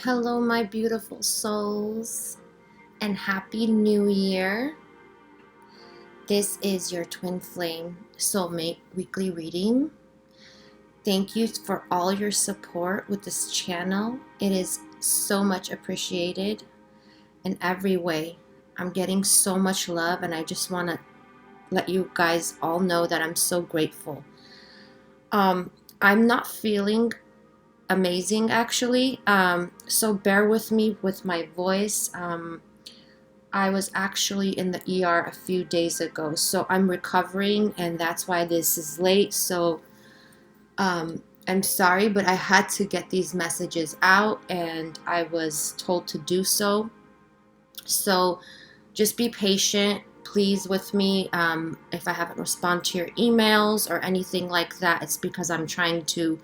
Hello, my beautiful souls, and Happy New Year. This is your Twin Flame Soulmate weekly reading. Thank you for all your support with this channel. It is so much appreciated in every way. I'm getting so much love, and I just want to let you guys all know that I'm so grateful. I'm not feeling amazing actually, so bear with me with my voice. I was actually in the ER a few days ago, so I'm recovering, and that's why this is late. So I'm sorry, but I had to get these messages out, and I was told to do so. So just be patient, please, with me. If I haven't responded to your emails or anything like that, it's because I'm trying to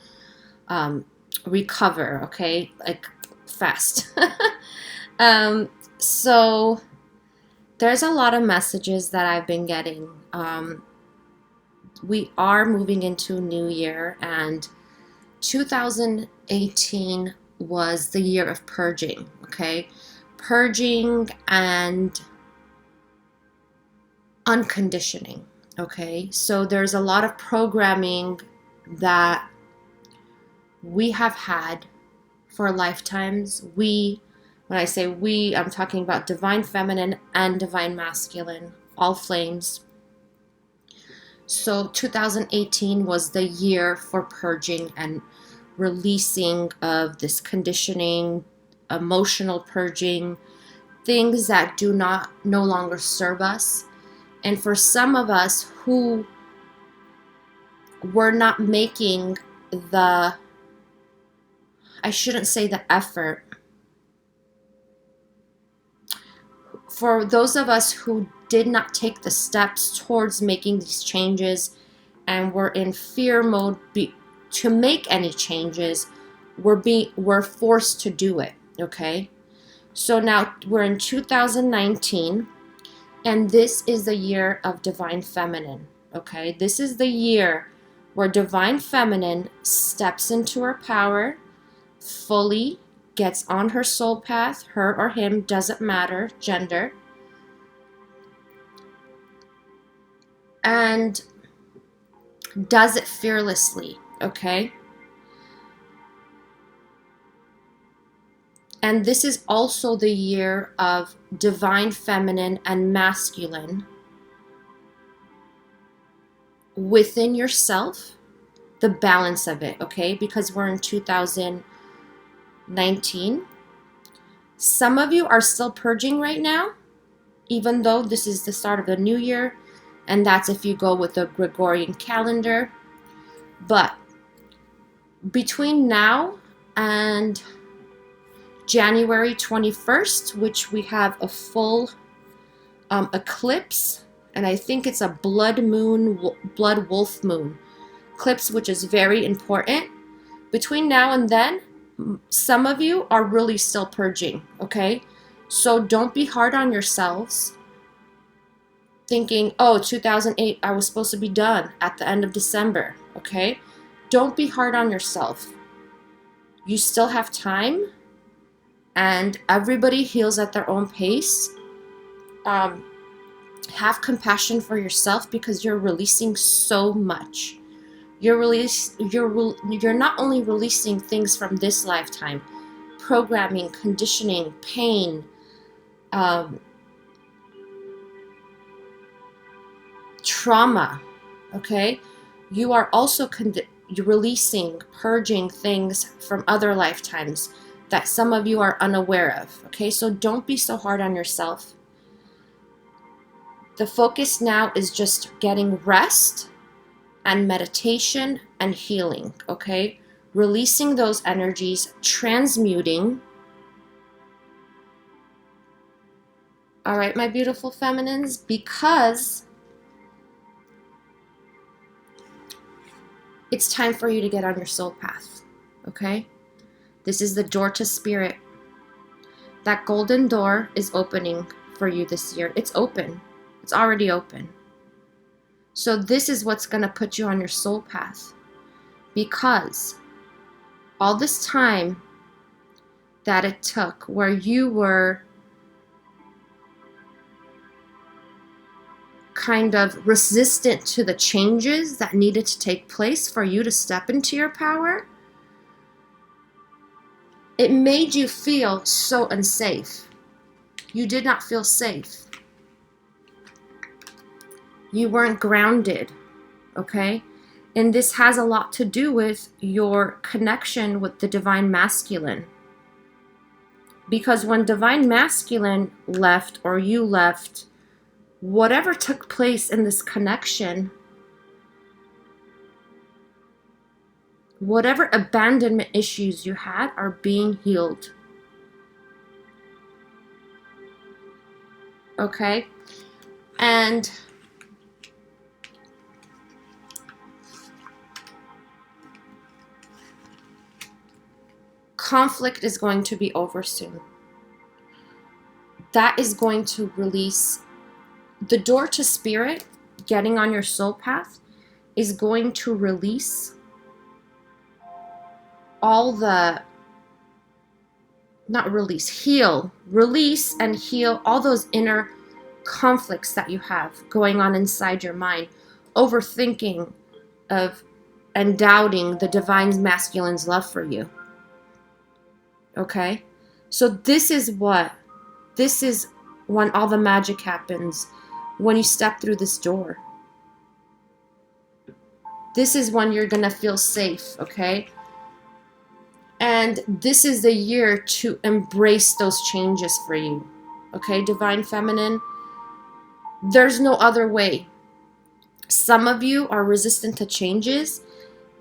recover, okay? Like fast. So there's a lot of messages that I've been getting. We are moving into a new year, and 2018 was the year of purging, okay? Purging and unconditioning, okay? So there's a lot of programming that we have had for lifetimes. When I say we, I'm talking about divine feminine and divine masculine, all flames. So 2018 was the year for purging and releasing of this conditioning, emotional purging, things that do not no longer serve us. And for some of us who were not making I shouldn't say the effort, for those of us who did not take the steps towards making these changes and were in fear mode to make any changes, we're forced to do it, okay? So now we're in 2019, and this is the year of divine feminine, okay? This is the year where divine feminine steps into her power fully, gets on her soul path, her or him, doesn't matter, gender, and does it fearlessly, okay? And this is also the year of divine feminine and masculine within yourself, the balance of it, okay? Because we're in 2019. Some of you are still purging right now, even though this is the start of the new year, and that's if you go with the Gregorian calendar. But between now and January 21st, which we have a full eclipse, and I think it's a blood wolf moon eclipse, which is very important. Between now and then, some of you are really still purging, okay? So don't be hard on yourselves thinking, oh, 2008, I was supposed to be done at the end of December, okay? Don't be hard on yourself. You still have time, and everybody heals at their own pace. Have compassion for yourself, because you're releasing so much. You're not only releasing things from this lifetime, programming, conditioning, pain, trauma, okay? You are also releasing, purging things from other lifetimes that some of you are unaware of, okay? So don't be so hard on yourself. The focus now is just getting rest and meditation and healing, okay? Releasing those energies, transmuting. All right, my beautiful feminines, because it's time for you to get on your soul path, okay? This is the door to spirit. That golden door is opening for you this year. It's open. It's already open. So this is what's going to put you on your soul path, because all this time that it took, where you were kind of resistant to the changes that needed to take place for you to step into your power, it made you feel so unsafe. You did not feel safe. You weren't grounded, okay? And this has a lot to do with your connection with the divine masculine. Because when divine masculine left, or you left, whatever took place in this connection, whatever abandonment issues you had are being healed. Okay? And conflict is going to be over soon. That is going to release the door to spirit. Getting on your soul path is going to release all the, not release, heal, release and heal all those inner conflicts that you have going on inside your mind, overthinking of and doubting the divine masculine's love for you. Okay? So this is when all the magic happens, when you step through this door. This is when you're gonna feel safe, okay? And this is the year to embrace those changes for you, okay? Divine Feminine, there's no other way. Some of you are resistant to changes,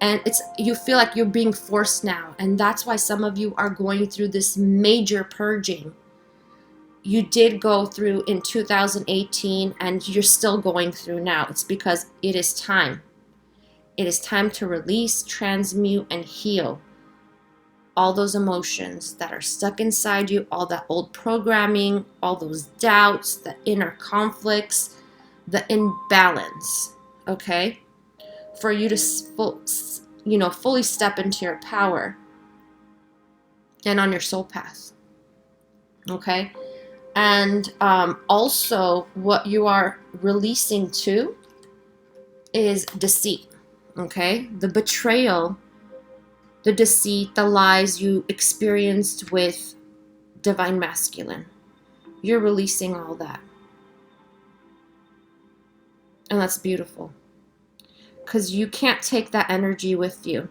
and you feel like you're being forced now, and that's why some of you are going through this major purging. You did go through in 2018, and you're still going through now. It's because it is time. It is time to release, transmute, and heal all those emotions that are stuck inside you, all that old programming, all those doubts, the inner conflicts, the imbalance, okay? For you to fully step into your power and on your soul path, okay? And also what you are releasing too is deceit, okay? The betrayal, the deceit, the lies you experienced with divine masculine. You're releasing all that. And that's beautiful. Because you can't take that energy with you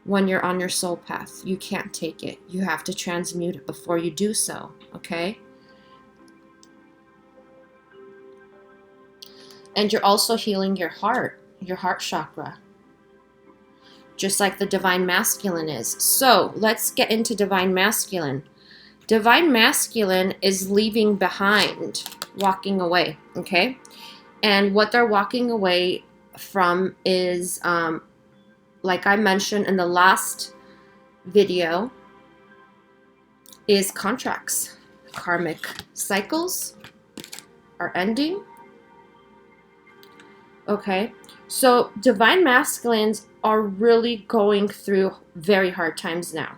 when you're on your soul path. You can't take it. You have to transmute it before you do so, okay? And you're also healing your heart chakra, just like the divine masculine is. So let's get into divine masculine. Divine masculine is leaving behind, walking away, okay? And what they're walking away from is, like I mentioned in the last video, is contracts. Karmic cycles are ending. Okay, so divine masculines are really going through very hard times now.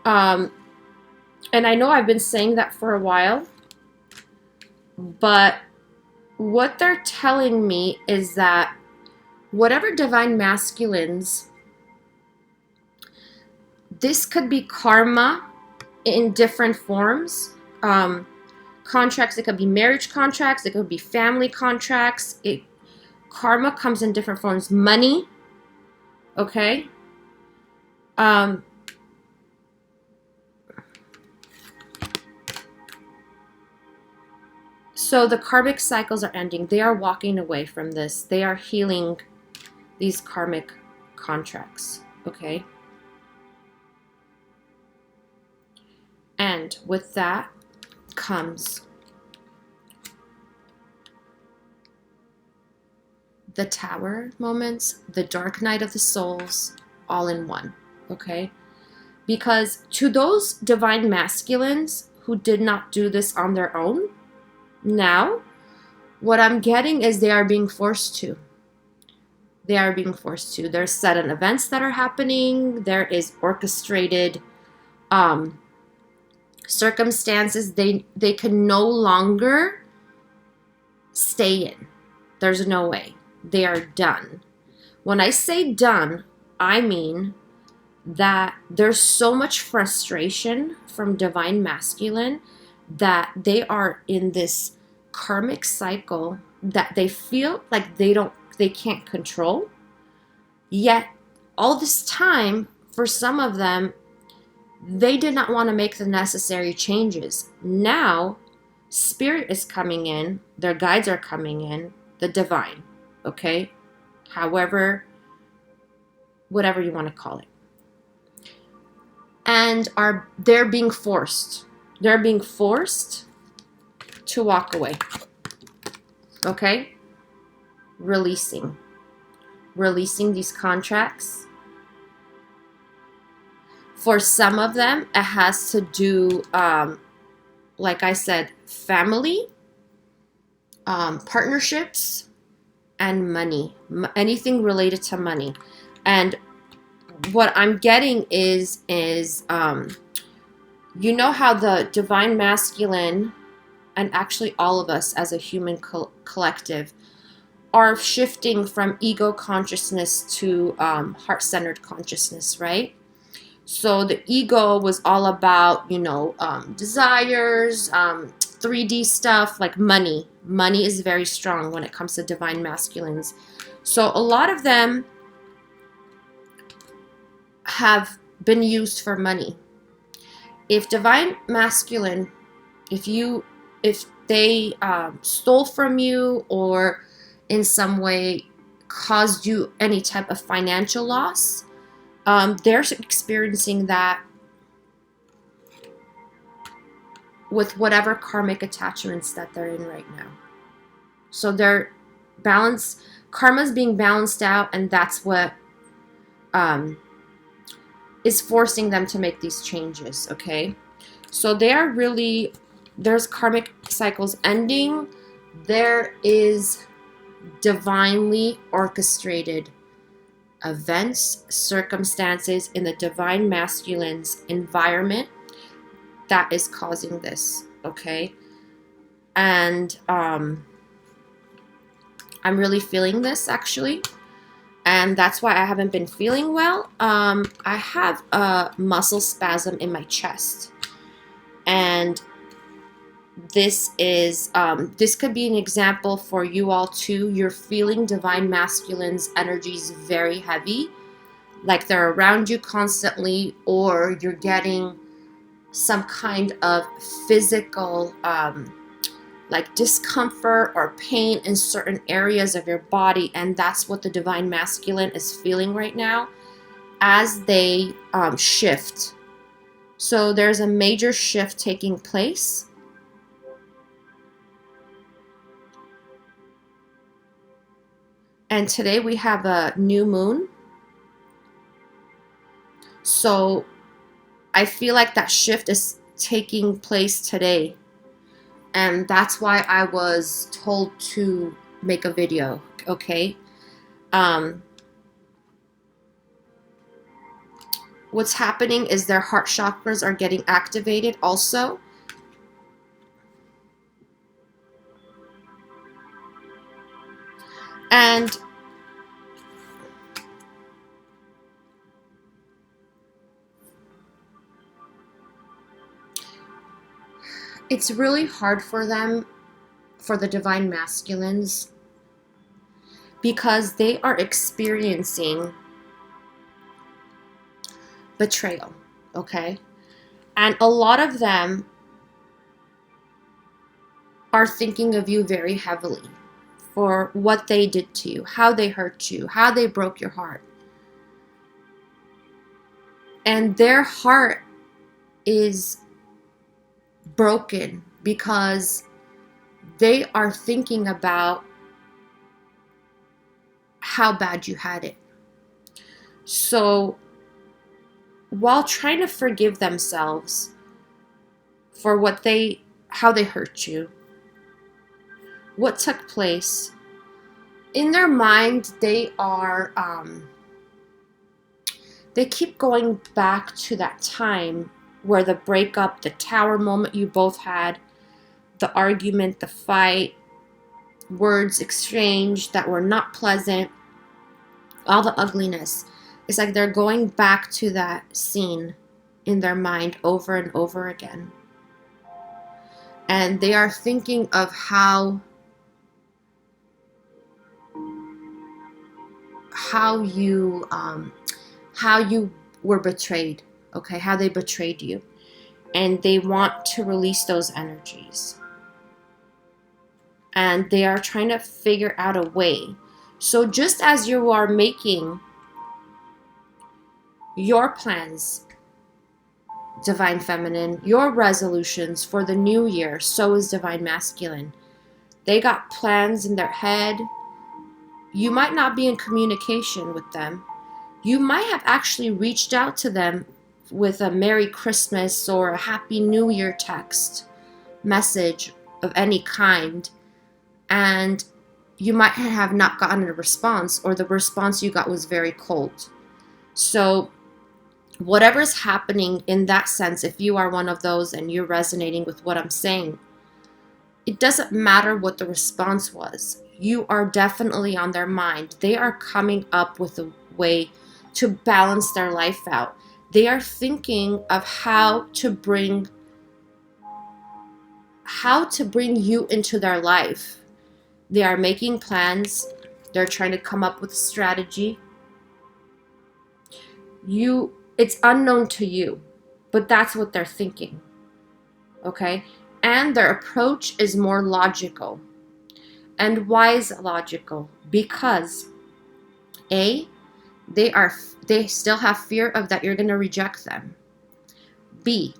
And I know I've been saying that for a while, but what they're telling me is that whatever divine masculines, this could be karma in different forms. Contracts, it could be marriage contracts, it could be family contracts. Karma comes in different forms. Money, okay? So the karmic cycles are ending. They are walking away from this. They are healing these karmic contracts, okay? And with that comes the Tower moments, the Dark Night of the Souls, all in one, okay? Because to those divine masculines who did not do this on their own, now, what I'm getting is they are being forced to. They are being forced to. There's sudden events that are happening. There is orchestrated um, circumstances they can no longer stay in. There's no way. They are done. When I say done, I mean that there's so much frustration from divine masculine that they are in this karmic cycle that they feel like they can't control. Yet all this time, for some of them, they did not want to make the necessary changes. Now spirit is coming in, their guides are coming in, the divine, okay? However, whatever you want to call it. And they're being forced. They're being forced to walk away. Okay? Releasing these contracts. For some of them, it has to do, like I said, family, partnerships, and money. Anything related to money. And what I'm getting is you know how the divine masculine, and actually all of us as a human collective, are shifting from ego consciousness to heart-centered consciousness, right? So the ego was all about, desires, 3D stuff, like money. Money is very strong when it comes to divine masculines. So a lot of them have been used for money. If divine masculine, if they stole from you or in some way caused you any type of financial loss, they're experiencing that with whatever karmic attachments that they're in right now. So their karma's being balanced out, and that's what is forcing them to make these changes, okay? So they are really, there's karmic cycles ending. There is divinely orchestrated events, circumstances in the divine masculine's environment that is causing this, okay? And I'm really feeling this, actually. And that's why I haven't been feeling well. I have a muscle spasm in my chest. And this is, this could be an example for you all too. You're feeling divine masculine's energies very heavy, like they're around you constantly, or you're getting some kind of physical like discomfort or pain in certain areas of your body. And that's what the divine masculine is feeling right now as they shift. So there's a major shift taking place. And today we have a new moon. So I feel like that shift is taking place today. And that's why I was told to make a video, okay? What's happening is their heart chakras are getting activated also. And it's really hard for them, for the divine masculines, because they are experiencing betrayal, okay? And a lot of them are thinking of you very heavily for what they did to you, how they hurt you, how they broke your heart. And their heart is broken because they are thinking about how bad you had it. So while trying to forgive themselves for how they hurt you, what took place, in their mind, they keep going back to that time where the breakup, the tower moment you both had, the argument, the fight, words exchanged that were not pleasant, all the ugliness. It's like they're going back to that scene in their mind over and over again. And they are thinking of how you were betrayed, okay? How they betrayed you. And they want to release those energies. And they are trying to figure out a way. So just as you are making your plans, Divine Feminine, your resolutions for the new year, so is Divine Masculine. They got plans in their head. You might not be in communication with them. You might have actually reached out to them with a Merry Christmas or a Happy New Year text message of any kind, and you might have not gotten a response, or the response you got was very cold. So whatever's happening in that sense, if you are one of those and you're resonating with what I'm saying, it doesn't matter what the response was. You are definitely on their mind. They are coming up with a way to balance their life out. They are thinking of how to bring you into their life. They are making plans. They're trying to come up with a strategy. It's unknown to you, but that's what they're thinking. Okay? And their approach is more logical. And why is it logical? Because A, they still have fear of that you're going to reject them. B,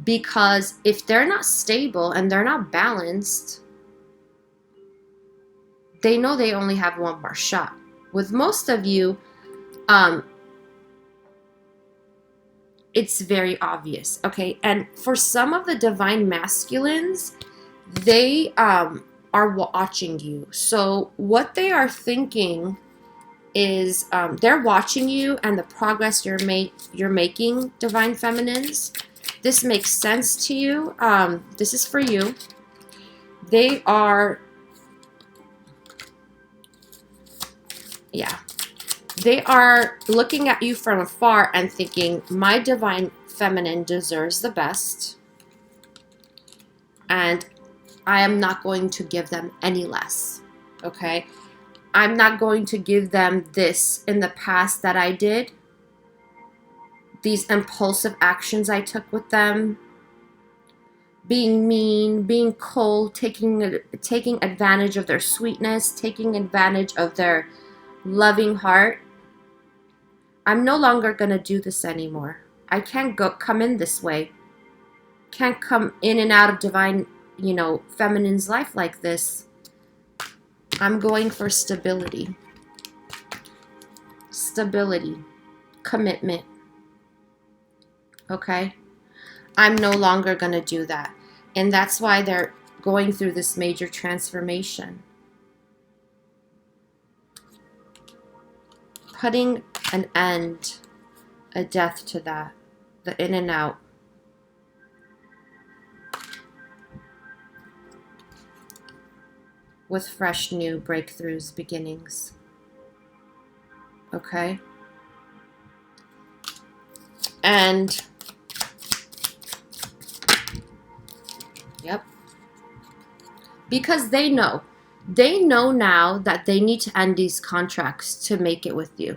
because if they're not stable and they're not balanced, they know they only have one more shot. With most of you, it's very obvious, okay? And for some of the Divine Masculines, they are watching you. So what they are thinking is they're watching you and the progress you're making, Divine Feminines. This makes sense to you. This is for you. They are, they are looking at you from afar and thinking, my Divine Feminine deserves the best, and I am not going to give them any less, okay? I'm not going to give them this in the past that I did, these impulsive actions I took with them, being mean, being cold, taking advantage of their sweetness, taking advantage of their loving heart. I'm no longer going to do this anymore. I can't come in this way. Can't come in and out of Divine, Feminine's life like this. I'm going for stability. Stability. Commitment. Okay? I'm no longer going to do that. And that's why they're going through this major transformation. Putting an end, a death to that. The in and out. With fresh new breakthroughs, beginnings. Okay? And yep. Because they know now that they need to end these contracts to make it with you.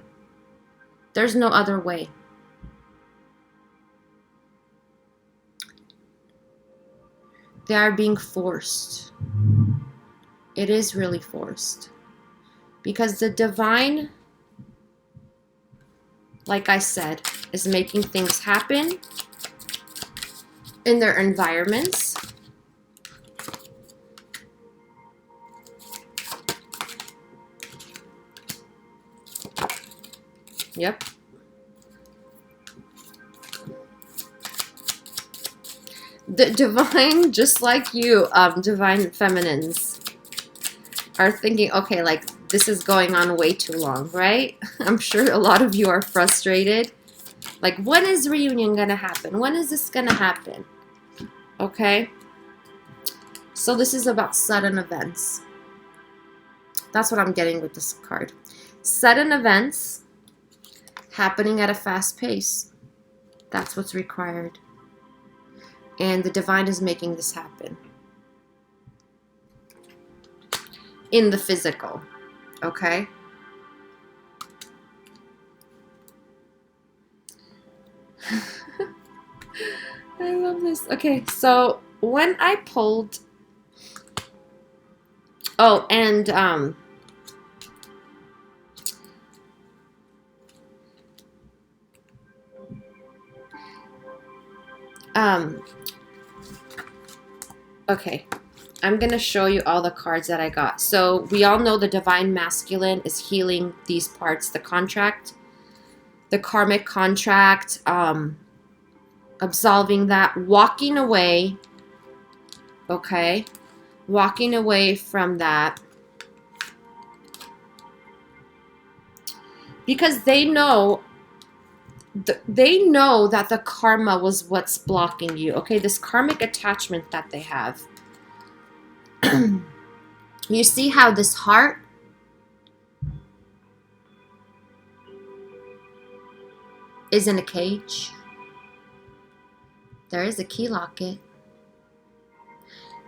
There's no other way. They are being forced. It is really forced. Because the Divine, like I said, is making things happen in their environments. Yep. The Divine, just like you, Divine Feminines, are thinking, okay, like, this is going on way too long, right? I'm sure a lot of you are frustrated Like, when is reunion gonna happen? When is this gonna happen? Okay? So this is about sudden events. That's what I'm getting with this card. Sudden events happening at a fast pace. That's what's required. And the divine is making this happen. In the physical. Okay? I love this. Okay, so when I pulled... Oh, and... okay, I'm going to show you all the cards that I got. So we all know the Divine Masculine is healing these parts, the contract, the karmic contract, absolving that, walking away, okay, walking away from that. Because they know that the karma was what's blocking you, okay? This karmic attachment that they have. You see how this heart is in a cage? There is a key locket.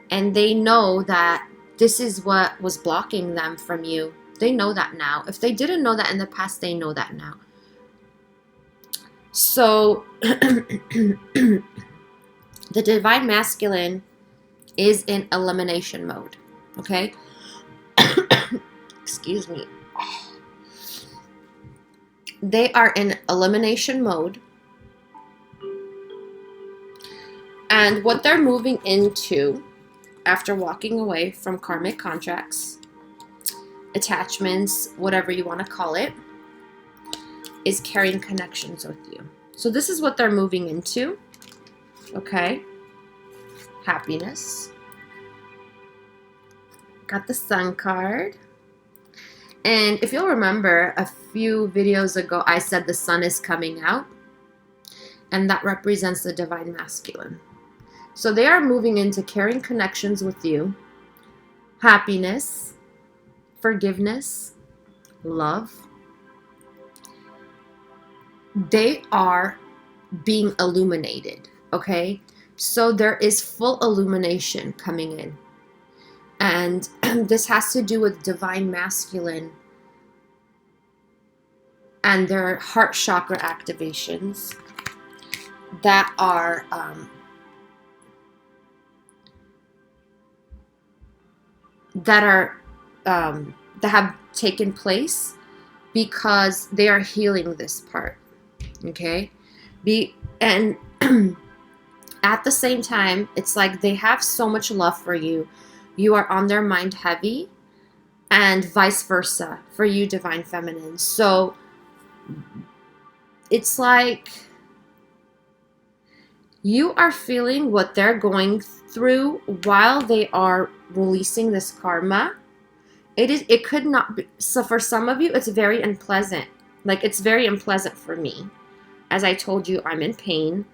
And they know that this is what was blocking them from you. They know that now. If they didn't know that in the past, they know that now. So, the Divine Masculine is in elimination mode. Okay? Excuse me. They are in elimination mode. And what they're moving into after walking away from karmic contracts, attachments, whatever you want to call it, is carrying connections with you. So this is what they're moving into. Okay? Happiness. Got the Sun card. And if you'll remember, a few videos ago, I said the sun is coming out. And that represents the Divine Masculine. So they are moving into carrying connections with you. Happiness. Forgiveness. Love. They are being illuminated. Okay? So there is full illumination coming in. And this has to do with Divine Masculine and their heart chakra activations that are that have taken place because they are healing this part. Okay? And at the same time, it's like they have so much love for you. You are on their mind heavy, and vice versa for you, Divine Feminine. So it's like you are feeling what they're going through while they are releasing this karma. It could not be. So for some of you, it's very unpleasant. Like, it's very unpleasant for me. As I told you, I'm in pain.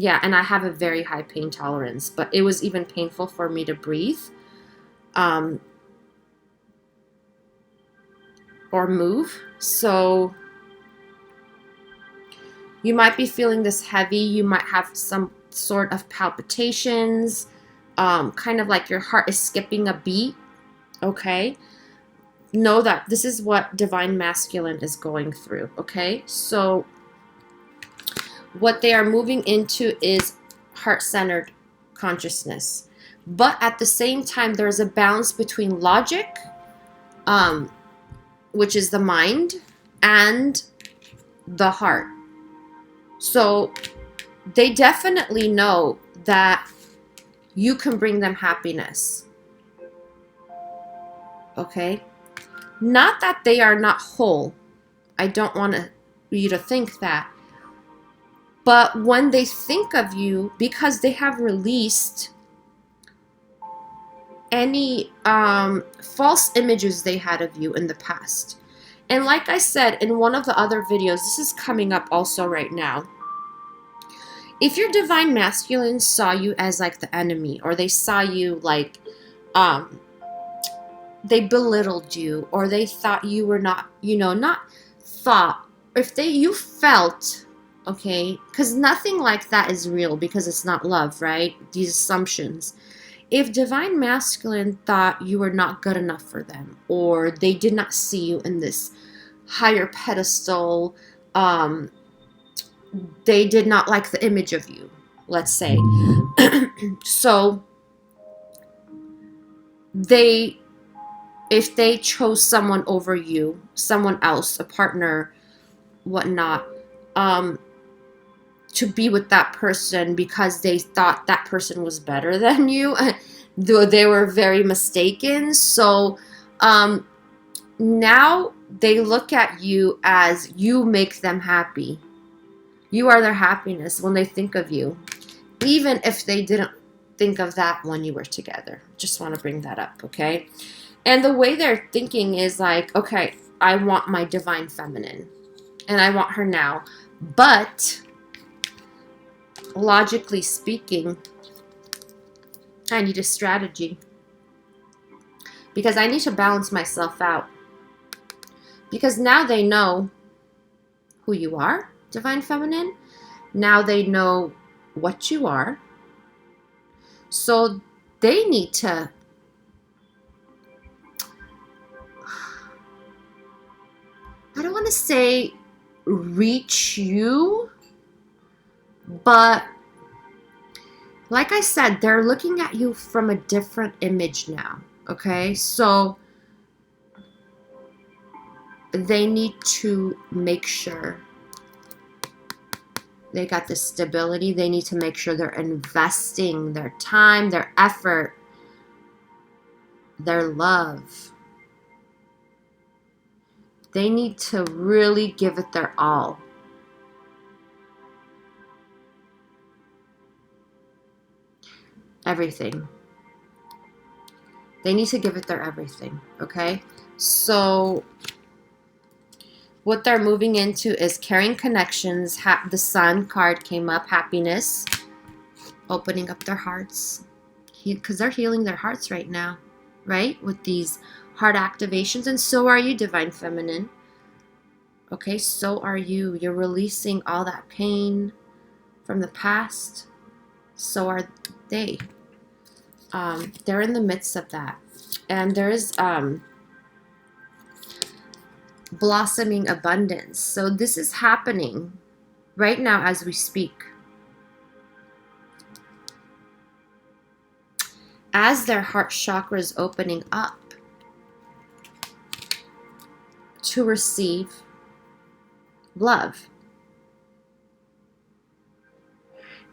Yeah, and I have a very high pain tolerance, but it was even painful for me to breathe or move. So you might be feeling this heavy. You might have some sort of palpitations, kind of like your heart is skipping a beat, okay? Know that this is what Divine Masculine is going through, okay? So what they are moving into is heart-centered consciousness. But at the same time, there's a balance between logic, which is the mind, and the heart. So they definitely know that you can bring them happiness. Okay? Not that they are not whole. I don't want you to think that. But when they think of you, because they have released any false images they had of you in the past, And like I said in one of the other videos, this is coming up also right now. If your divine masculine saw you as like the enemy, or they saw you like they belittled you, or they thought you were not, not thought, if you felt, okay, because nothing like that is real because it's not love, right? These assumptions. If divine masculine thought you were not good enough for them, or they did not see you in this higher pedestal, they did not like the image of you, let's say. So if they chose someone over you, someone else, a partner, whatnot, to be with that person because they thought that person was better than you, though they were very mistaken. So now they look at you as you make them happy. You are their happiness when they think of you, even if they didn't think of that when you were together. Just want to bring that up, okay? And the way they're thinking is like, okay, I want my divine feminine, and I want her now. But logically speaking, I need a strategy, because I need to balance myself out. Because now they know who you are, divine feminine. Now they know what you are. So they need to, I don't want to say reach you, but like I said, they're looking at you from a different image now, okay? So they need to make sure they got the stability. They need to make sure they're investing their time, their effort, their love. They need to really give it their all. Everything. They need to give it their everything, okay? So what they're moving into is carrying connections. The Sun card came up, happiness, opening up their hearts, because they're healing their hearts right now, right? With these heart activations. And so are you, divine feminine. Okay, so are you. You're releasing all that pain from the past. So are they. They're in the midst of that. And there is blossoming abundance. So this is happening right now as we speak. As their heart chakra is opening up to receive love.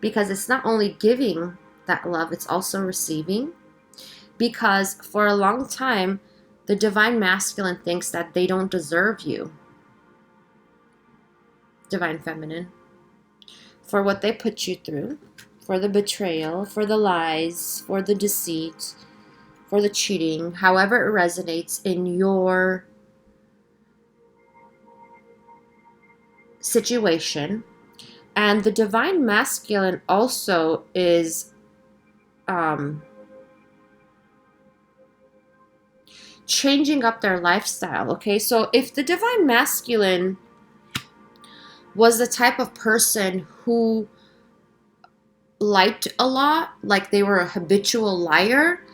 Because it's not only giving that love, it's also receiving. Because for a long time, the divine masculine thinks that they don't deserve you, divine feminine, for what they put you through, for the betrayal, for the lies, for the deceit, for the cheating, however it resonates in your situation. And the divine masculine also is changing up their lifestyle, okay? So if the divine masculine was the type of person who lied a lot, like they were a habitual liar,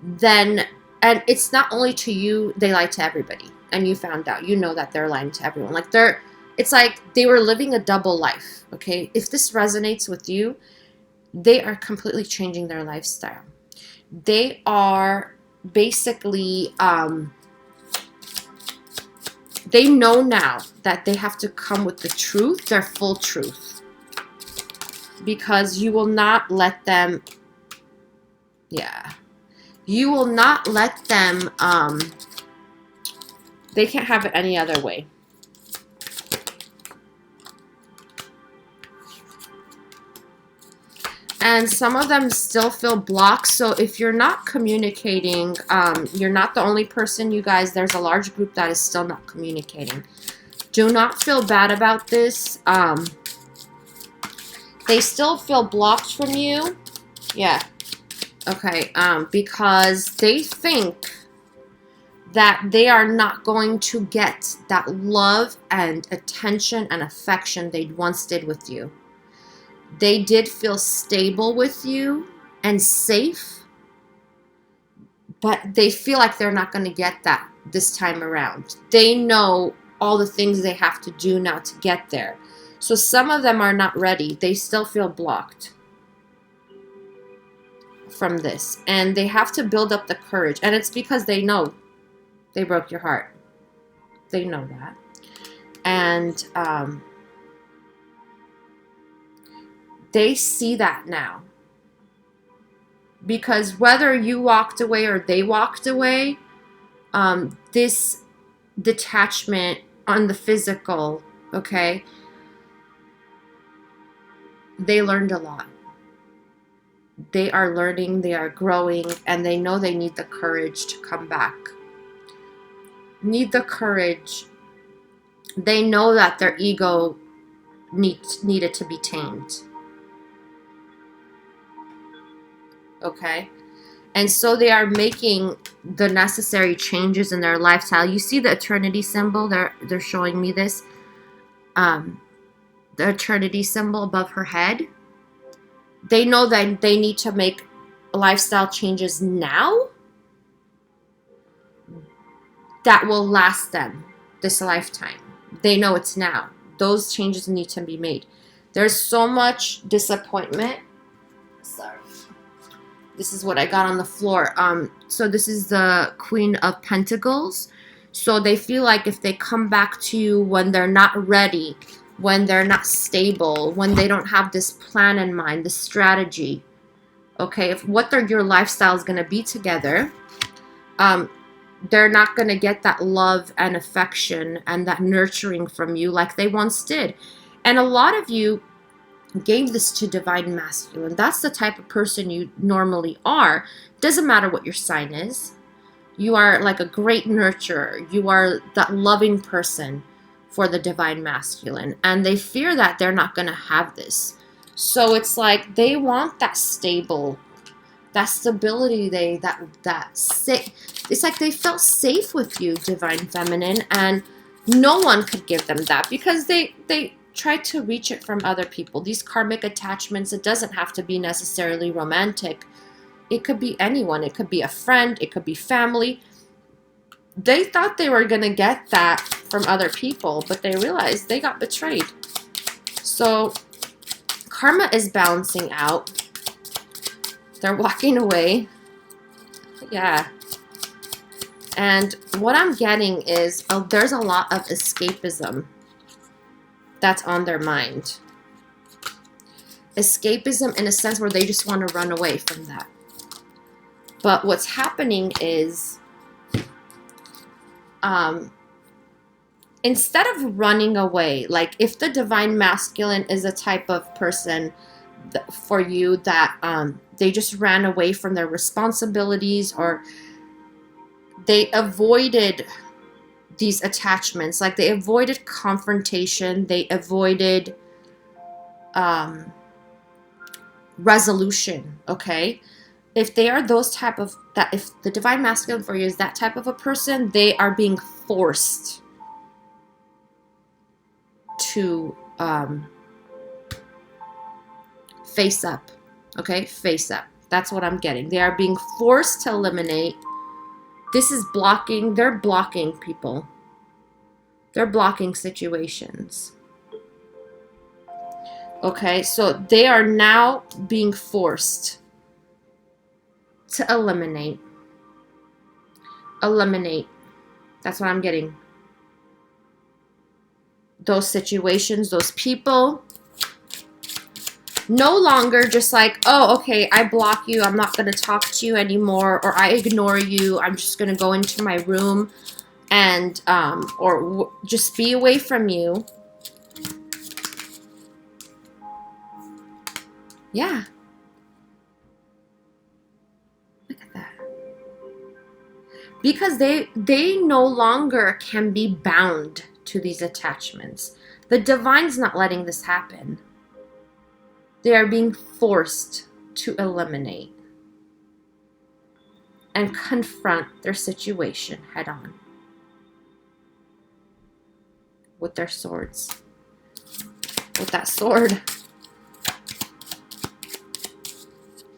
then, and it's not only to you, they lie to everybody, and you found out, you know that they're lying to everyone. Like it's like they were living a double life, okay? If this resonates with you, they are completely changing their lifestyle. They are basically, they know now that they have to come with the truth, their full truth. Because you will not let them, you will not let them, they can't have it any other way. And some of them still feel blocked. So if you're not communicating, you're not the only person, you guys. There's a large group that is still not communicating. Do not feel bad about this. They still feel blocked from you. Yeah. Okay. Because they think that they are not going to get that love and attention and affection they once did with you. They did feel stable with you and safe, but they feel like they're not going to get that this time around. They know all the things they have to do now to get there. So some of them are not ready. They still feel blocked from this. And they have to build up the courage. And it's because they know they broke your heart. They know that. And they see that now. Because whether you walked away or they walked away, this detachment on the physical, okay, they learned a lot. They are learning, they are growing, and they know they need the courage to come back. Need the courage. They know that their ego needed to be tamed. Okay? And so they are making the necessary changes in their lifestyle. You see the eternity symbol? They're showing me this. The eternity symbol above her head. They know that they need to make lifestyle changes now that will last them this lifetime. They know it's now. Those changes need to be made. There's so much disappointment. Sorry. This is what I got on the floor. So this is the Queen of Pentacles. So they feel like if they come back to you when they're not ready, when they're not stable, when they don't have this plan in mind, this strategy, okay, if what your lifestyle is going to be together, they're not going to get that love and affection and that nurturing from you like they once did. And a lot of you gave this to Divine Masculine. That's the type of person you normally are. Doesn't matter what your sign is. You are like a great nurturer. You are that loving person for the Divine Masculine. And they fear that they're not going to have this. So it's like they want that stable, that stability, it's like they felt safe with you, Divine Feminine, and no one could give them that because they tried to reach it from other people. These karmic attachments, it doesn't have to be necessarily romantic. It could be anyone. It could be a friend. It could be family. They thought they were going to get that from other people, but they realized they got betrayed. So karma is balancing out. They're walking away. Yeah. And what I'm getting is there's a lot of escapism that's on their mind. Escapism in a sense where they just want to run away from that. But what's happening is instead of running away, like if the Divine Masculine is a type of person for you that they just ran away from their responsibilities or they avoided these attachments, like they avoided confrontation, they avoided resolution, okay? If they are those type of, that if the Divine Masculine for you is that type of a person, they are being forced to face up, okay? Face up. That's what I'm getting. They are being forced to eliminate. This is blocking. They're blocking people. They're blocking situations. Okay, so they are now being forced to eliminate. Eliminate. That's what I'm getting. Those situations, those people. No longer just like, oh, okay, I block you. I'm not going to talk to you anymore. Or I ignore you. I'm just going to go into my room and, just be away from you. Yeah. because they no longer can be bound to these attachments. The divine's not letting this happen. They are being forced to eliminate and confront their situation head on with their swords. With that sword.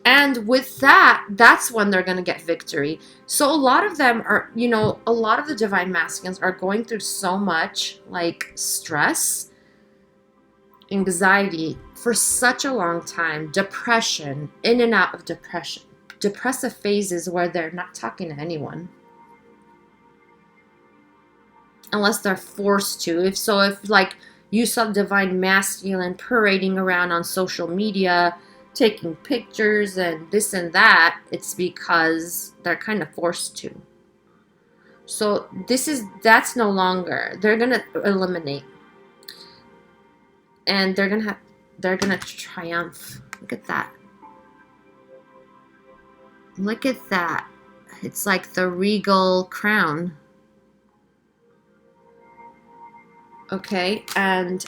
And with that, that's when they're going to get victory. So a lot of them are, you know, a lot of the divine masculines are going through so much like stress, anxiety for such a long time, depression, in and out of depression, depressive phases where they're not talking to anyone. Unless they're forced to. If like you saw divine masculine parading around on social media, taking pictures and this and that, it's because they're kind of forced to. So that's no longer. They're gonna eliminate, and they're gonna triumph. Look at that. Look at that. It's like the regal crown. Okay, and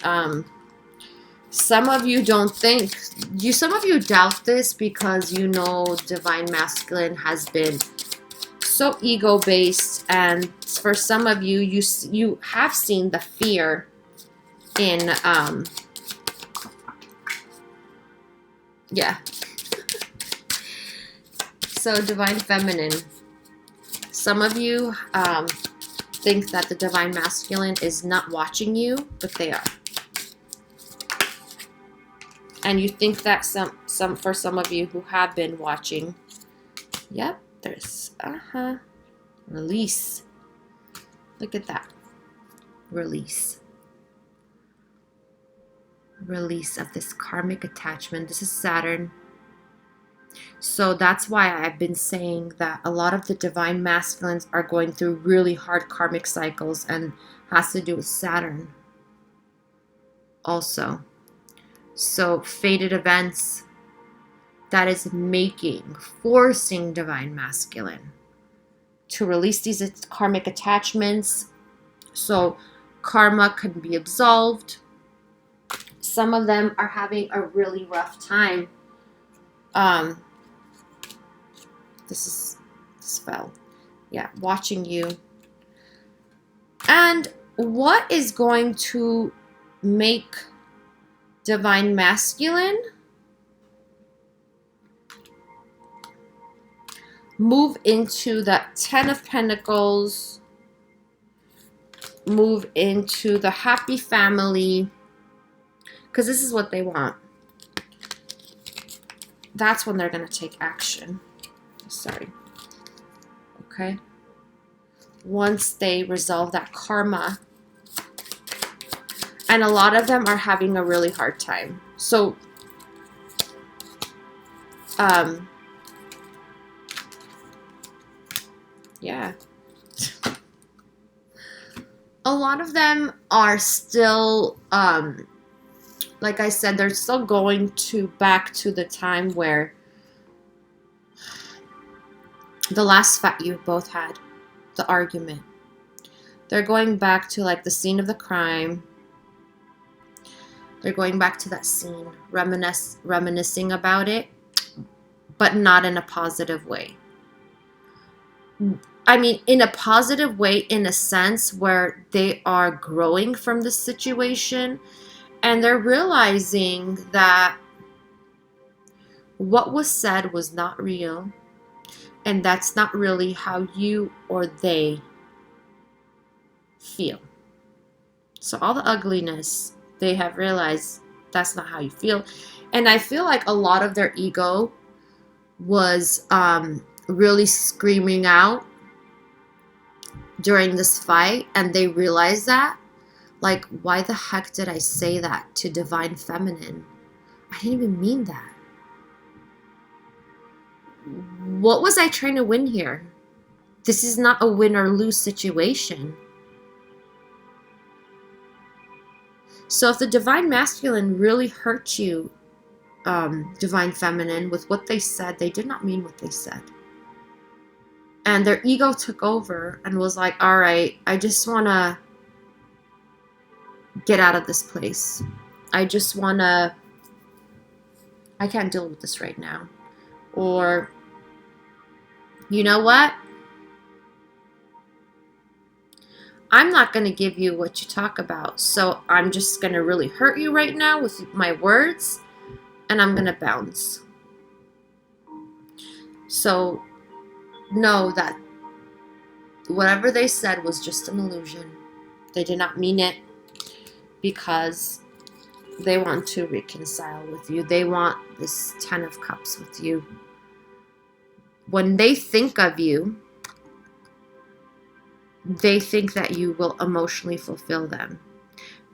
some of you some of you doubt this because you know divine masculine has been so ego-based, and for some of you, you have seen the fear in yeah. So divine feminine. Some of you think that the divine masculine is not watching you, but they are. And you think that for some of you who have been watching, yep, there's release. Look at that. Release. Release of this karmic attachment. This is Saturn. So that's why I've been saying that a lot of the divine masculines are going through really hard karmic cycles, and has to do with Saturn also. So fated events that is forcing divine masculine to release these karmic attachments. So karma can be absolved. Some of them are having a really rough time. This fell. Yeah, watching you. And what is going to make divine masculine move into that 10 of Pentacles, move into the happy family, because this is what they want. That's when they're going to take action. Sorry. Okay. Once they resolve that karma. And a lot of them are having a really hard time. So, yeah. A lot of them are still, like I said, they're still going back to the time where the last fight you both had, the argument. They're going back to like the scene of the crime. They're going back to that scene, reminiscing about it, but not in a positive way. I mean, in a positive way, in a sense where they are growing from the situation, and they're realizing that what was said was not real, and that's not really how you or they feel. So all the ugliness, they have realized that's not how you feel. And I feel like a lot of their ego was really screaming out during this fight, and they realized that, like, why the heck did I say that to divine feminine? I didn't even mean that. What was I trying to win here? This is not a win or lose situation. So if the divine masculine really hurt you, divine feminine, with what they said, they did not mean what they said. And their ego took over and was like, all right, I just want to get out of this place. I can't deal with this right now. Or, you know what? I'm not going to give you what you talk about. So I'm just going to really hurt you right now with my words, and I'm going to bounce. So know that whatever they said was just an illusion. They did not mean it, because they want to reconcile with you. They want this 10 of Cups with you. When they think of you, they think that you will emotionally fulfill them,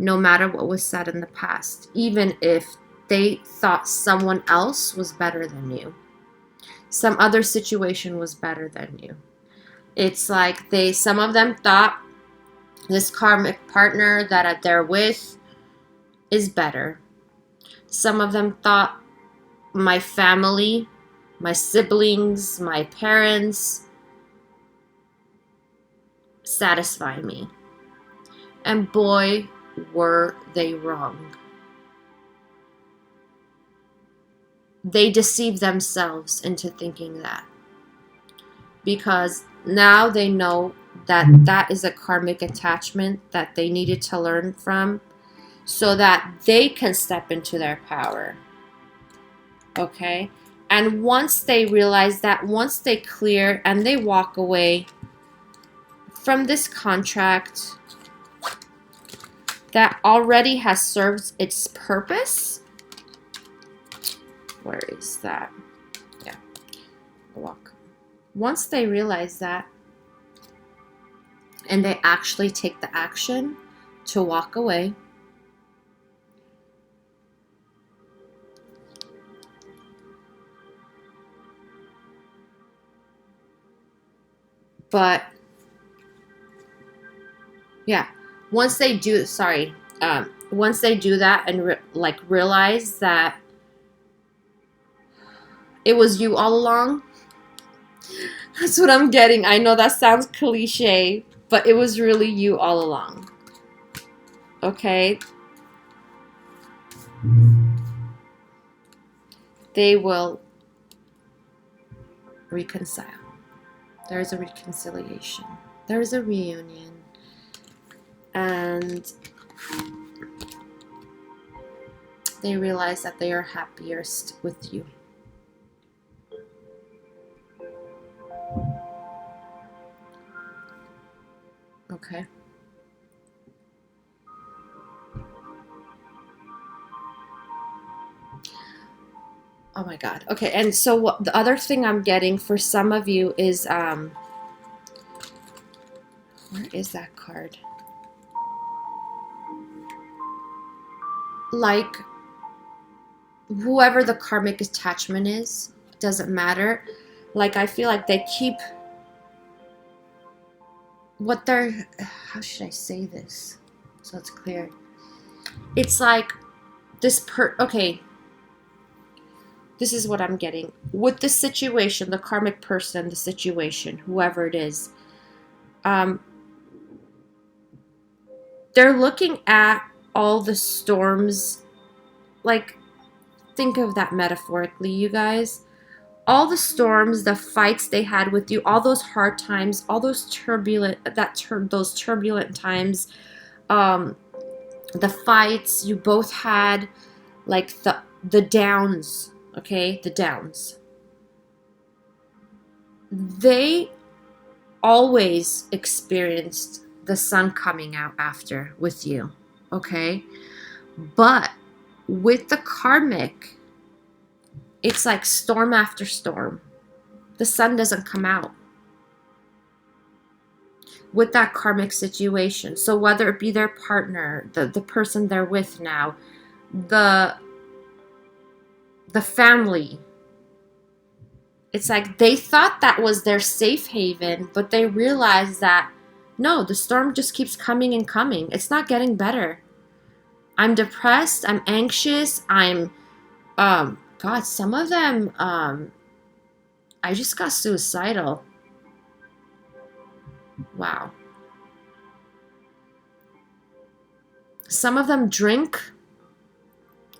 no matter what was said in the past, even if they thought someone else was better than you. Some other situation was better than you. It's like some of them thought this karmic partner that they're with is better. Some of them thought my family, my siblings, my parents satisfy me. And boy, were they wrong. They deceived themselves into thinking that. Because now they know that that is a karmic attachment that they needed to learn from, so that they can step into their power. Okay? And once they realize that, once they clear and they walk away from this contract that already has served its purpose. Where is that? Yeah. Walk. Once they realize that, and they actually take the action to walk away, but yeah, once they do that and realize that it was you all along, that's what I'm getting. I know that sounds cliche, but it was really you all along. Okay? They will reconcile. There is a reconciliation. There is a reunion. And they realize that they are happiest with you. Okay. Oh my God. Okay, and so the other thing I'm getting for some of you is, where is that card? Like, whoever the karmic attachment is, doesn't matter. Like, I feel like they keep what they're, how should I say this so it's clear? It's like this okay, this is what I'm getting. With the situation, the karmic person, the situation, whoever it is, they're looking at all the storms, like, think of that metaphorically, you guys. All the storms, the fights they had with you, all those hard times, all those turbulent times, the fights you both had, like the downs, okay, the downs. They always experienced the sun coming out after with you, okay? But with the karmic, it's like storm after storm. The sun doesn't come out with that karmic situation. So whether it be their partner, the person they're with now, the family, it's like they thought that was their safe haven, but they realized that no, the storm just keeps coming and coming. It's not getting better. I'm depressed, I'm anxious, I'm God, some of them I just got suicidal. Wow. Some of them drink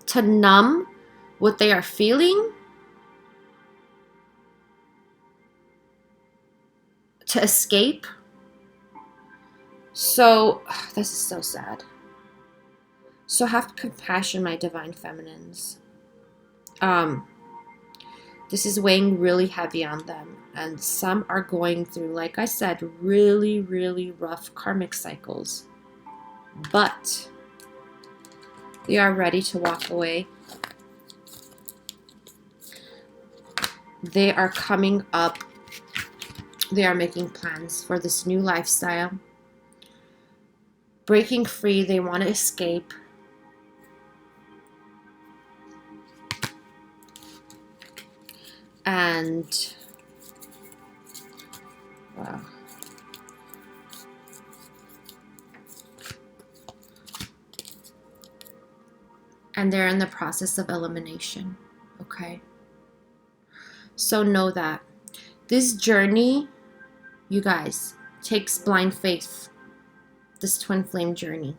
to numb what they are feeling, to escape. So, this is so sad. So have compassion, my divine feminines. This is weighing really heavy on them. And some are going through, like I said, really, really rough karmic cycles. But they are ready to walk away. They are coming up. They are making plans for this new lifestyle. Breaking free. They want to escape. And wow. And they're in the process of elimination. Okay. So know that this journey, you guys, takes blind faith. This twin flame journey.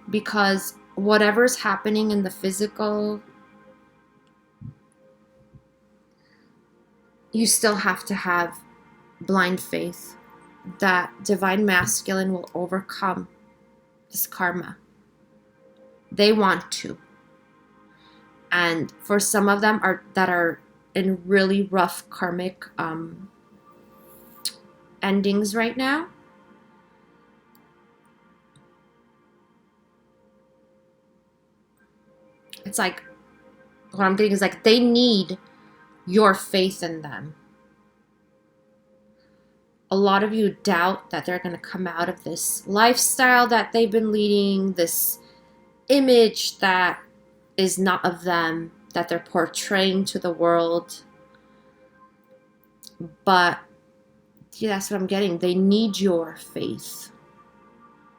Because whatever's happening in the physical, you still have to have blind faith that divine masculine will overcome this karma. They want to. And for some of them that are in really rough karmic endings right now, it's like, what I'm getting is like they need your faith in them. A lot of you doubt that they're going to come out of this lifestyle that they've been leading, this image that is not of them, that they're portraying to the world. But yeah, that's what I'm getting. They need your faith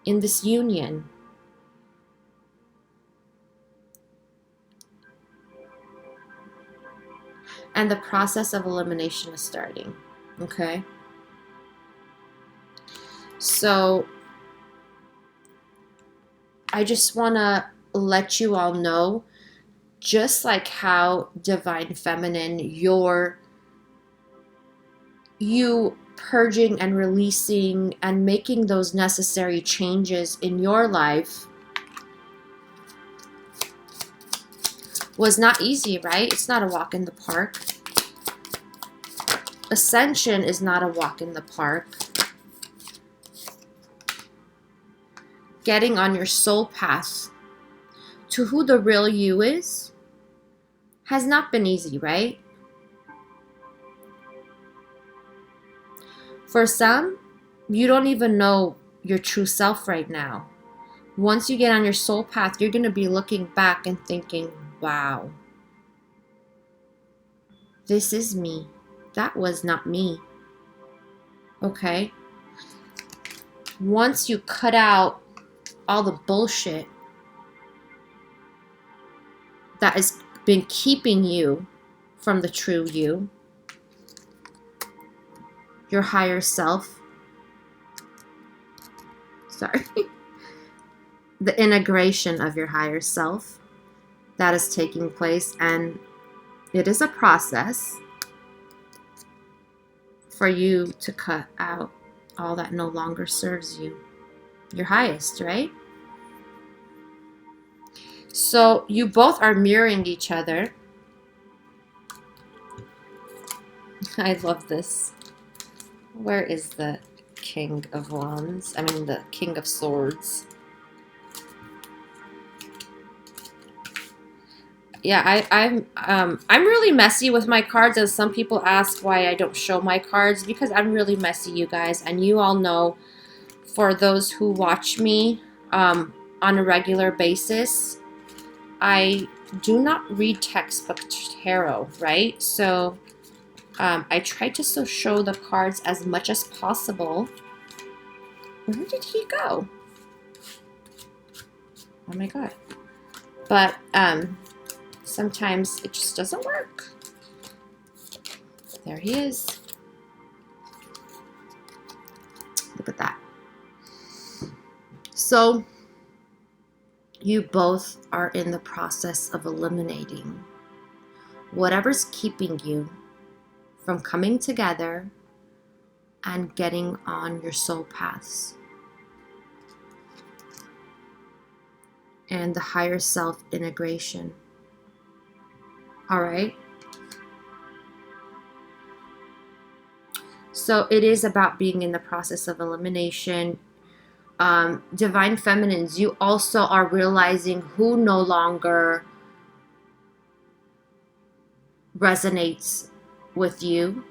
in this union. And the process of elimination is starting. Okay? So I just want to let you all know, just like how divine feminine, you purging and releasing and making those necessary changes in your life was not easy, right? It's not a walk in the park. Ascension is not a walk in the park. Getting on your soul path to who the real you is has not been easy, right? For some, you don't even know your true self right now. Once you get on your soul path, you're going to be looking back and thinking, wow, this is me. That was not me. Okay? Once you cut out all the bullshit that has been keeping you from the true you, your higher self, the integration of your higher self that is taking place, and it is a process for you to cut out all that no longer serves you, your highest, right? So you both are mirroring each other. I love this. Where is the King of Wands? I mean, the King of Swords. Yeah, I'm really messy with my cards, and some people ask why I don't show my cards, because I'm really messy, you guys, and you all know, for those who watch me on a regular basis, I do not read textbook tarot, right? So I try to show the cards as much as possible. Where did he go? Oh my god. But sometimes it just doesn't work. There he is. Look at that. So you both are in the process of eliminating whatever's keeping you from coming together and getting on your soul paths and the higher self integration. All right. So it is about being in the process of elimination. Divine feminines, you also are realizing who no longer resonates with you.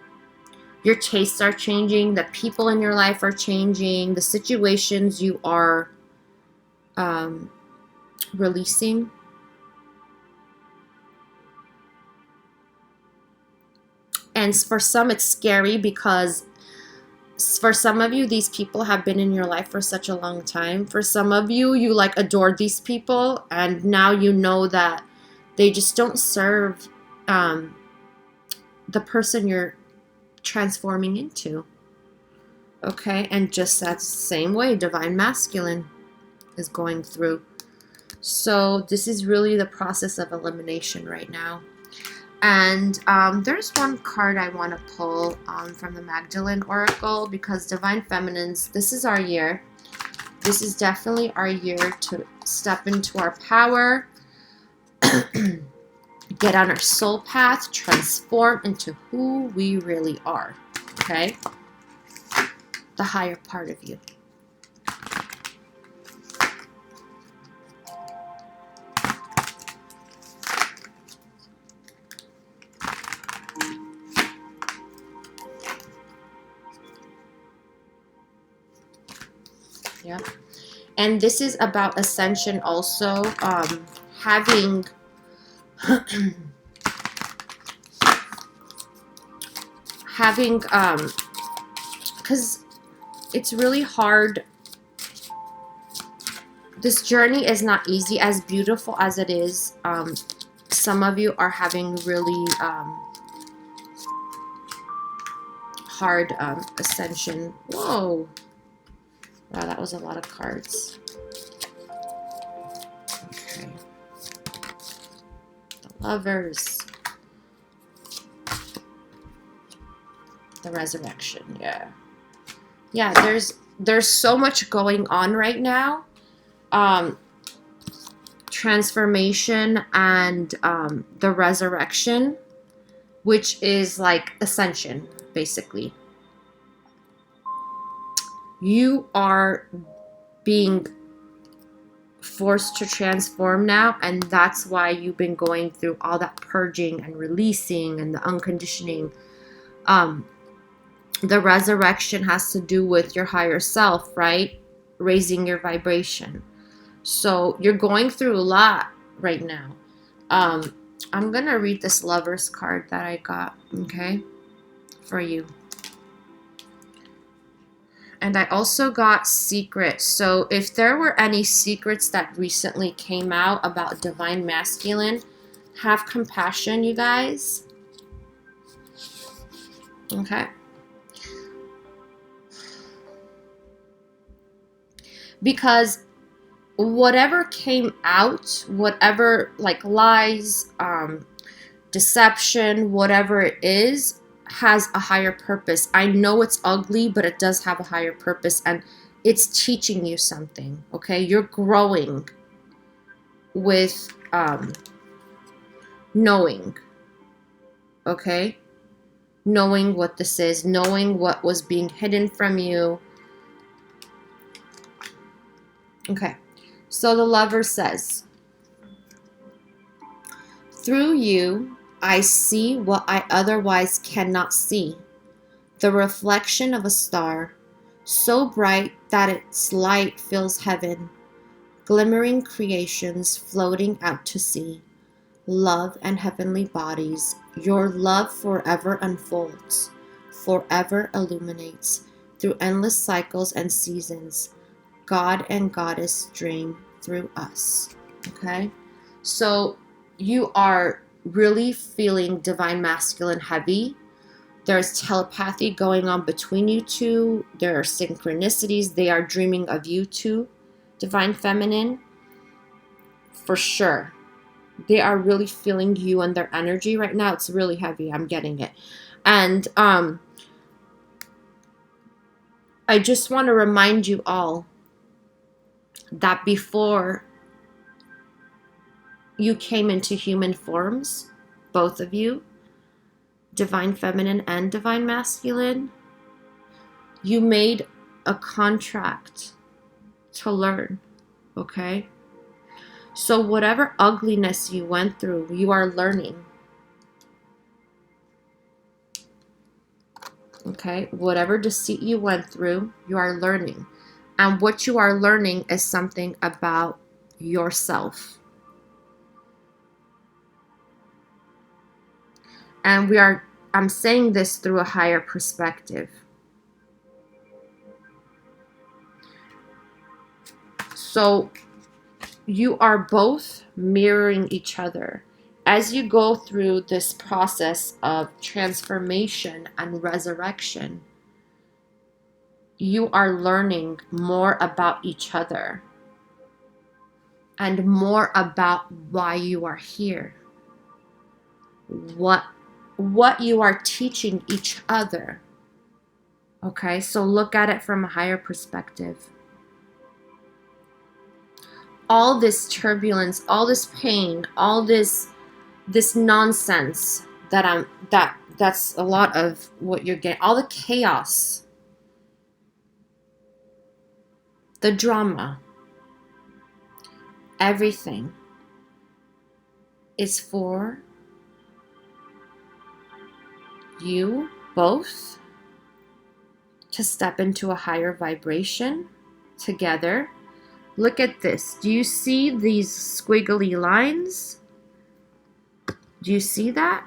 Your tastes are changing. The people in your life are changing. The situations you are releasing. And for some, it's scary because for some of you, these people have been in your life for such a long time. For some of you, you like adored these people, and now you know that they just don't serve the person you're transforming into. Okay, and just that same way, divine masculine is going through. So this is really the process of elimination right now. And there's one card I want to pull from the Magdalene Oracle, because Divine Feminines, this is our year. This is definitely our year to step into our power, get on our soul path, transform into who we really are, okay? The higher part of you. Yeah. And this is about ascension also, having because it's really hard. This journey is not easy, as beautiful as it is. Some of you are having really hard ascension. Whoa. Wow, that was a lot of cards. Okay. The Lovers. The Resurrection, yeah. Yeah, there's so much going on right now. Transformation and the resurrection, which is like ascension, basically. You are being forced to transform now, and that's why you've been going through all that purging and releasing and the unconditioning. The resurrection has to do with your higher self, right? Raising your vibration. So you're going through a lot right now. I'm going to read this Lover's card that I got, okay, for you. And I also got Secret. So if there were any secrets that recently came out about Divine Masculine, have compassion, you guys. Okay. Because whatever came out, whatever like lies, deception, whatever it is, has a higher purpose. I know it's ugly, but it does have a higher purpose, and it's teaching you something, okay? You're growing with knowing, okay? Knowing what this is, knowing what was being hidden from you. Okay, so the Lover says, through you, I see what I otherwise cannot see, the reflection of a star, so bright that its light fills heaven, glimmering creations floating out to sea, love and heavenly bodies, your love forever unfolds, forever illuminates, through endless cycles and seasons, God and Goddess dream through us, okay? So you are really feeling Divine Masculine heavy. There's telepathy going on between you two. There are synchronicities. They are dreaming of you two, Divine Feminine. For sure. They are really feeling you and their energy right now. It's really heavy. I'm getting it. And I just want to remind you all that before you came into human forms, both of you, Divine Feminine and Divine Masculine, you made a contract to learn, okay? So whatever ugliness you went through, you are learning. Okay? Whatever deceit you went through, you are learning. And what you are learning is something about yourself. And I'm saying this through a higher perspective. So you are both mirroring each other. As you go through this process of transformation and resurrection, you are learning more about each other and more about why you are here. What you are teaching each other. Okay, so look at it from a higher perspective. All this turbulence, all this pain, all this nonsense that's a lot of what you're getting, all the chaos, the drama, everything is for you both to step into a higher vibration together. Look at this. Do you see these squiggly lines? Do you see that?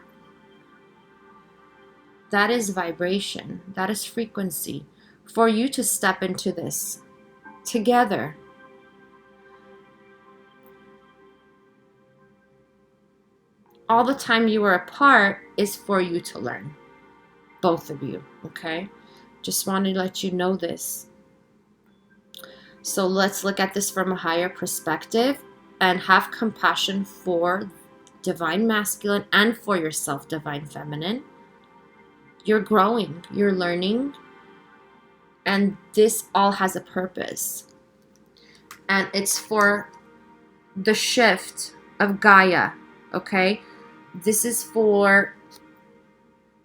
That is vibration. That is frequency. For you to step into this together. All the time you were apart is for you to learn. Both of you, okay? Just wanted to let you know this. So let's look at this from a higher perspective and have compassion for Divine Masculine and for yourself, Divine Feminine. You're growing, you're learning, and this all has a purpose. And it's for the shift of Gaia, okay? This is for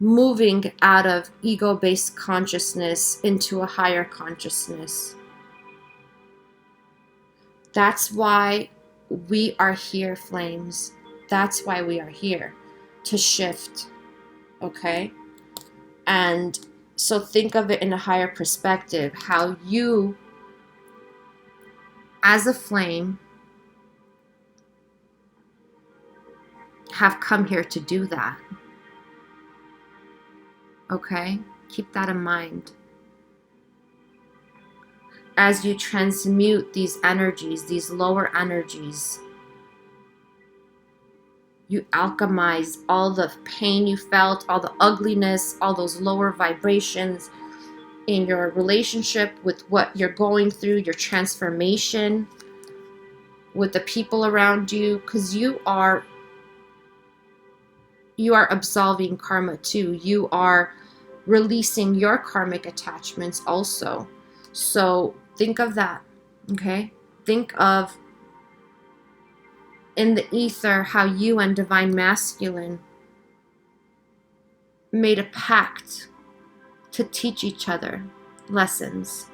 moving out of ego-based consciousness into a higher consciousness. That's why we are here, flames. That's why we are here, to shift, okay? And so think of it in a higher perspective, how you, as a flame, have come here to do that. Okay? Keep that in mind. As you transmute these energies, these lower energies, you alchemize all the pain you felt, all the ugliness, all those lower vibrations in your relationship with what you're going through, your transformation with the people around you, because you are absolving karma too. You are releasing your karmic attachments also. So think of that, okay? Think of in the ether how you and Divine Masculine made a pact to teach each other lessons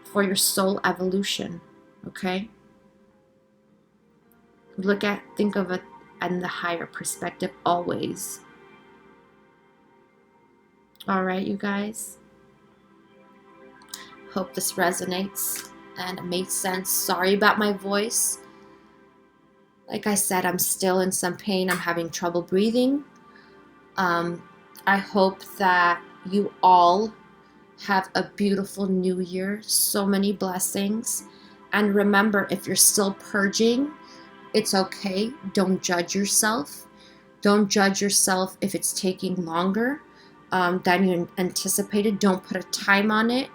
for your soul evolution, okay? Think of it in the higher perspective always. All right, you guys. Hope this resonates and it made sense. Sorry about my voice. Like I said, I'm still in some pain. I'm having trouble breathing. I hope that you all have a beautiful new year. So many blessings. And remember, if you're still purging, it's okay. Don't judge yourself. Don't judge yourself if it's taking longer. than you anticipated. Don't put a time on it.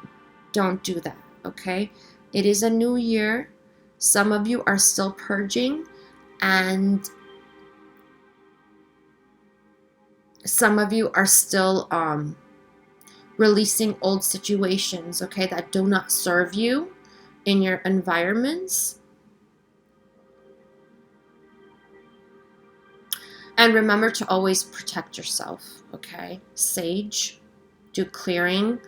Don't do that, okay? It is a new year. Some of you are still purging, and some of you are still releasing old situations, okay, that do not serve you in your environments. And remember to always protect yourself, okay? Sage, do clearing.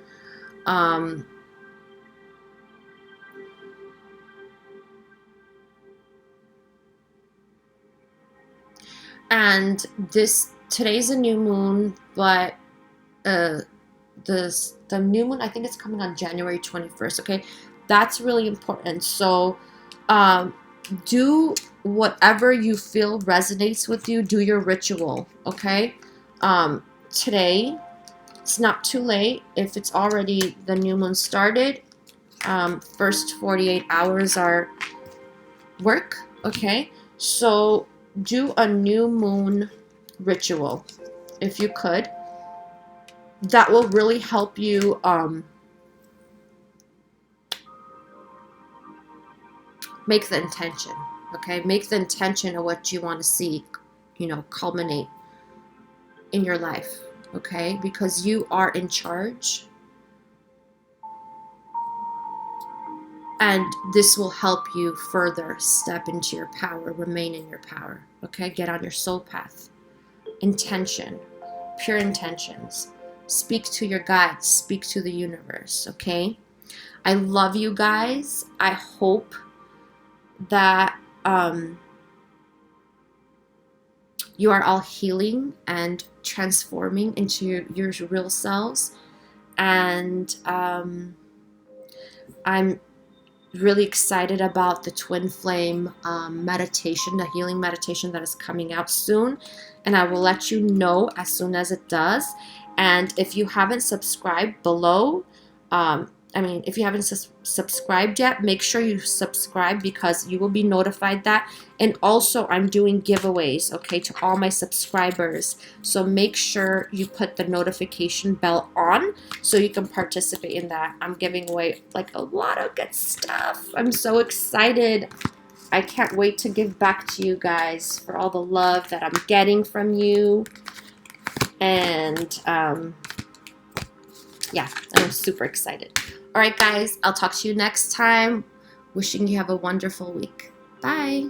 And today's a new moon, but the new moon, I think it's coming on January 21st, okay? That's really important. So do whatever you feel resonates with you. Do your ritual, okay? Today, it's not too late. If it's already the new moon started, first 48 hours are work, okay? So do a new moon ritual if you could. That will really help you make the intention, okay? Make the intention of what you want to see, culminate in your life, okay? Because you are in charge. And this will help you further step into your power, remain in your power, okay? Get on your soul path. Intention, pure intentions. Speak to your guides, speak to the universe, okay? I love you guys. I hope that you are all healing and transforming into your real selves. And I'm really excited about the twin flame meditation, the healing meditation that is coming out soon. And I will let you know as soon as it does. And if you haven't subscribed below, if you haven't subscribed yet, make sure you subscribe because you will be notified that. And also, I'm doing giveaways, okay, to all my subscribers. So make sure you put the notification bell on so you can participate in that. I'm giving away like a lot of good stuff. I'm so excited. I can't wait to give back to you guys for all the love that I'm getting from you. And yeah, I'm super excited. All right, guys, I'll talk to you next time. Wishing you have a wonderful week. Bye.